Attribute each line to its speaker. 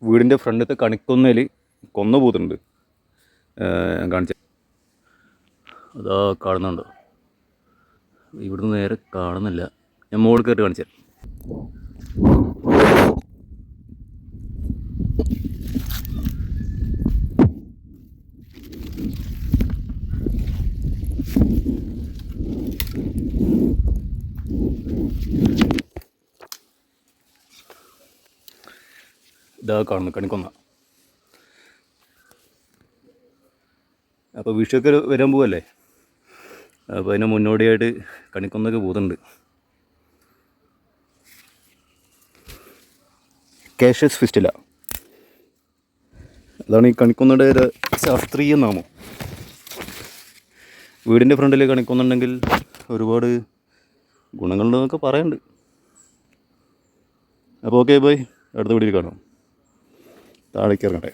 Speaker 1: വീടിൻ്റെ ഫ്രണ്ടിലത്തെ കണിക്കൊന്നയിൽ കൊന്ന പൂത്തുണ്ട്. ഞാൻ കാണിച്ച അതാ കാണുന്നുണ്ടോ? ഇവിടുന്ന് നേരെ കാണുന്നില്ല. ഞാൻ മുകളിൽ കയറി കാണിച്ചു. ഇതാ കാണുന്നു കണിക്കൊന്ന. അപ്പോൾ വിഷുവൊക്കെ വരാൻ പോവല്ലേ, അപ്പോൾ അതിന് മുന്നോടിയായിട്ട് കണിക്കൊന്നൊക്കെ പോകുന്നുണ്ട്. കാഷ്യസ് ഫിസ്റ്റില, അതാണ് ഈ കണിക്കൊന്നയുടെ ഒരു ശാസ്ത്രീയ നാമം. വീടിൻ്റെ ഫ്രണ്ടിൽ കണിക്കൊന്നുണ്ടെങ്കിൽ ഒരുപാട് ഗുണങ്ങളുണ്ടെന്നൊക്കെ പറയുന്നുണ്ട്. അപ്പോൾ ഓക്കെ ബൈ, അടുത്ത വീഡിയോയിൽ കാണാം. താഴേക്ക് ഇറങ്ങട്ടെ.